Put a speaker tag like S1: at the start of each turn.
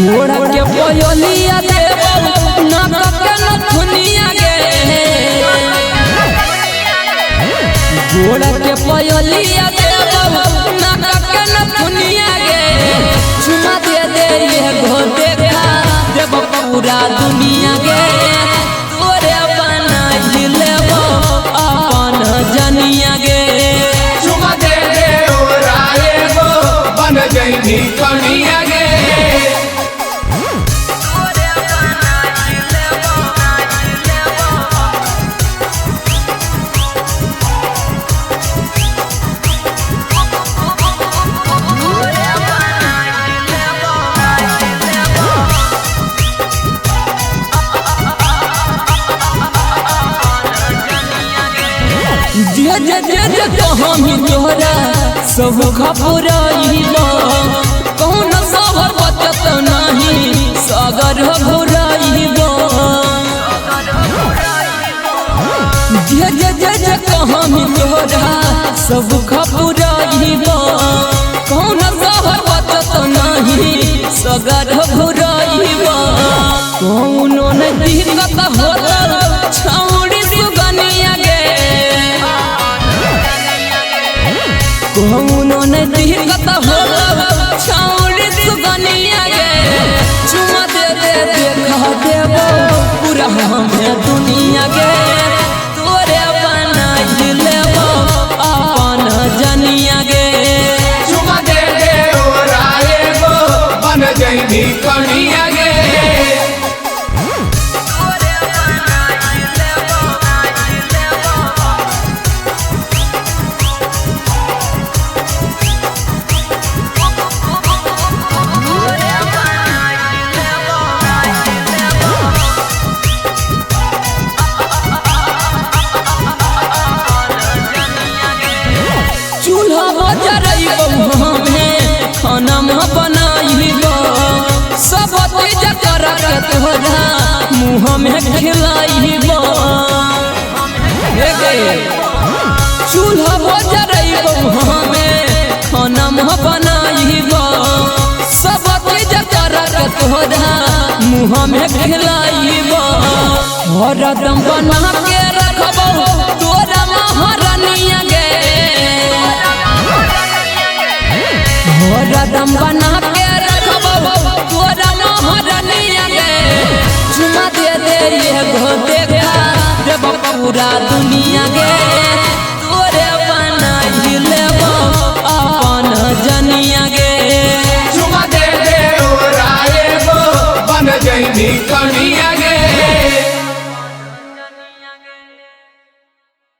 S1: घोड़ा के पयोलिया देबो नाक के नथुनिया गे घोड़ा के पयोलिया देबो नाक के नथुनिया गे चुमा दे ये घो देखा देबो पूरा दुनिया गे तोरे बना लेबो अपन जनिया गे
S2: चुमा दे ओराए गो बन जइनी कनिया गे
S1: जे कहानी तोहरा सब खपुराइबो कौन सबर बचत नहीं सागर घुराइबो जे कहानी तोहरा सब खपुराइबो कौन सबर बचत नहीं सागर घुराइबो कौनो न दिक्कत होला छौड़ी सुगनिया गे कौनो न दिक्कत होला छौड़ी सुगनिया गे चुमा दे देखा देबो पूरा हमें दुनिया गे तोरे बना लेबो अपन जनिया गे
S2: चुमा दे ओराए गो बन जइनी कनिया गे
S1: चूल्हा बजरइबो हमें खाना बनाइबो सब तेज कर के तोरा मुँह में खिलाइबो चूल्हा बजरइबो हमें खाना बनाइबो सब तेज कर के तोरा मुँह में खिलाइबो हरदम बना के रखबो तोरा महारानिया गे हरदम बना के रखबो तोरा महारानिया गे चुमा दे ये घो देखा देबो पूरा दुनिया गे तोरे बना लेबो अपन जनिया गे
S2: चुमा दे ओराए गो बन जइनी कनिया